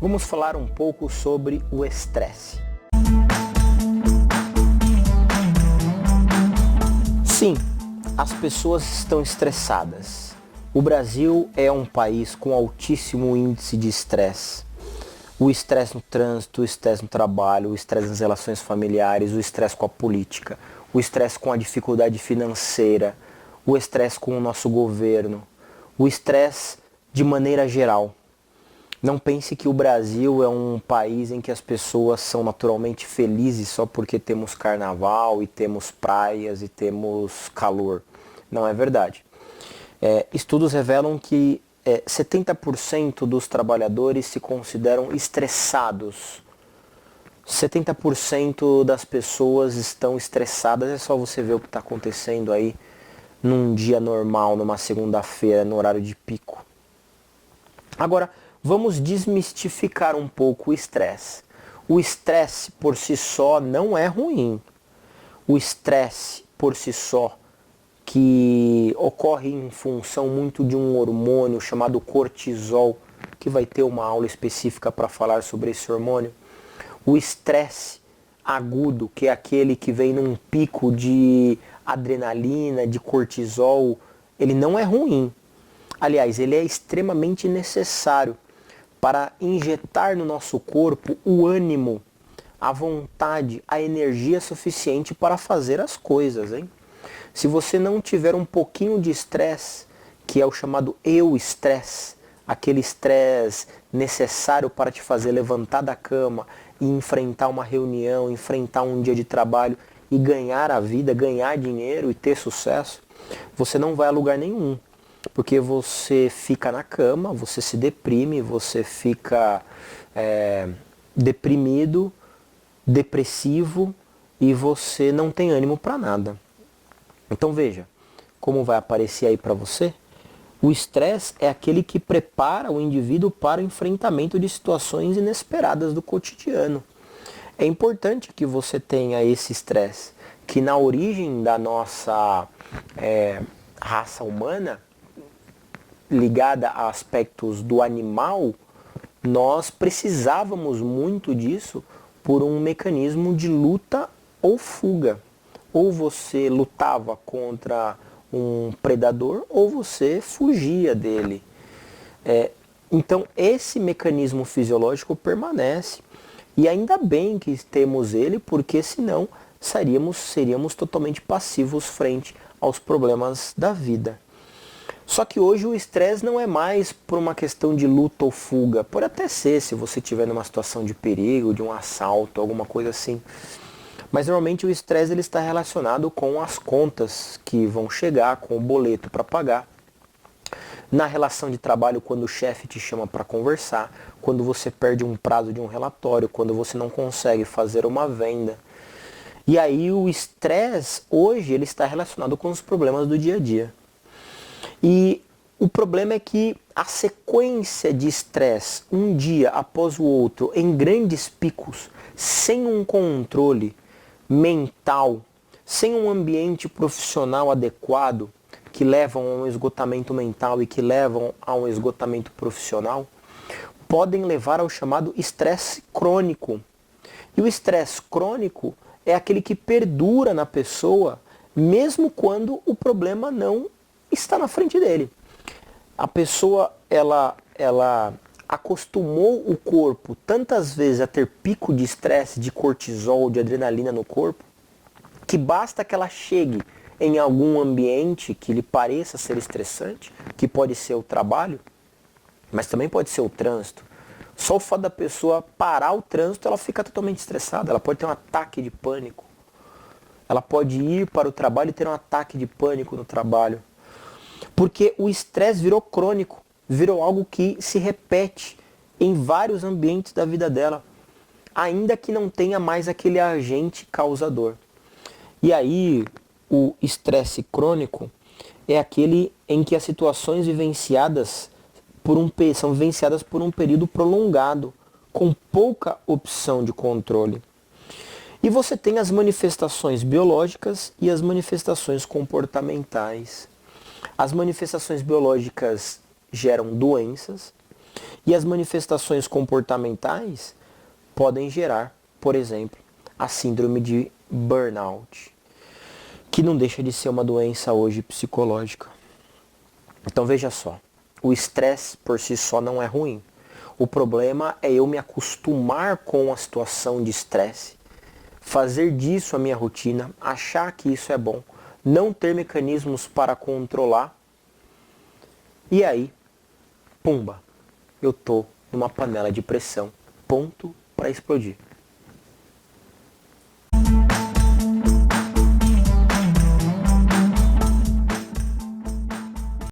Vamos falar um pouco sobre o estresse. Sim, as pessoas estão estressadas. O Brasil é um país com altíssimo índice de estresse. O estresse no trânsito, o estresse no trabalho, o estresse nas relações familiares, o estresse com a política, o estresse com a dificuldade financeira, o estresse com o nosso governo, o estresse de maneira geral. Não pense que o Brasil é um país em que as pessoas são naturalmente felizes só porque temos carnaval e temos praias e temos calor. Não é verdade. Estudos revelam que 70% dos trabalhadores se consideram estressados. 70% das pessoas estão estressadas. É só você ver o que está acontecendo aí num dia normal, numa segunda-feira, no horário de pico. Agora, vamos desmistificar um pouco o estresse. O estresse por si só não é ruim. O estresse por si só, que ocorre em função muito de um hormônio chamado cortisol, que vai ter uma aula específica para falar sobre esse hormônio. O estresse agudo, que é aquele que vem num pico de adrenalina, de cortisol, ele não é ruim. Aliás, ele é extremamente necessário para injetar no nosso corpo o ânimo, a vontade, a energia suficiente para fazer as coisas, hein? Se você não tiver um pouquinho de estresse, que é o chamado eu-estresse, aquele estresse necessário para te fazer levantar da cama e enfrentar uma reunião, enfrentar um dia de trabalho e ganhar a vida, ganhar dinheiro e ter sucesso, você não vai a lugar nenhum. Porque você fica na cama, você se deprime, você fica deprimido, depressivo e você não tem ânimo para nada. Então veja, como vai aparecer aí para você, o estresse é aquele que prepara o indivíduo para o enfrentamento de situações inesperadas do cotidiano. É importante que você tenha esse estresse, que na origem da nossa raça humana, ligada a aspectos do animal, nós precisávamos muito disso por um mecanismo de luta ou fuga. Ou você lutava contra um predador ou você fugia dele. Então esse mecanismo fisiológico permanece. E ainda bem que temos ele, porque senão seríamos totalmente passivos frente aos problemas da vida. Só que hoje o estresse não é mais por uma questão de luta ou fuga. Pode até ser, se você estiver numa situação de perigo, de um assalto, alguma coisa assim. Mas normalmente o estresse ele está relacionado com as contas que vão chegar, com o boleto para pagar. Na relação de trabalho, quando o chefe te chama para conversar, quando você perde um prazo de um relatório, quando você não consegue fazer uma venda. E aí o estresse hoje ele está relacionado com os problemas do dia a dia. E o problema é que a sequência de estresse, um dia após o outro, em grandes picos, sem um controle mental, sem um ambiente profissional adequado, que levam a um esgotamento mental e que levam a um esgotamento profissional, podem levar ao chamado estresse crônico. E o estresse crônico é aquele que perdura na pessoa, mesmo quando o problema não está na frente dele. A pessoa, ela acostumou o corpo tantas vezes a ter pico de estresse, de cortisol, de adrenalina no corpo, que basta que ela chegue em algum ambiente que lhe pareça ser estressante, que pode ser o trabalho, mas também pode ser o trânsito. Só o fato da pessoa parar o trânsito, ela fica totalmente estressada, ela pode ter um ataque de pânico. Ela pode ir para o trabalho e ter um ataque de pânico no trabalho. Porque o estresse virou crônico, virou algo que se repete em vários ambientes da vida dela, ainda que não tenha mais aquele agente causador. E aí, o estresse crônico é aquele em que as situações vivenciadas são vivenciadas por um período prolongado, com pouca opção de controle. E você tem as manifestações biológicas e as manifestações comportamentais. As manifestações biológicas geram doenças E as manifestações comportamentais podem gerar, por exemplo, a síndrome de burnout, que não deixa de ser uma doença hoje psicológica. Então veja só, o estresse por si só não é ruim. O problema é eu me acostumar com a situação de estresse, fazer disso a minha rotina, achar que isso é bom, não ter mecanismos para controlar. E aí, pumba, eu tô numa panela de pressão, ponto para explodir.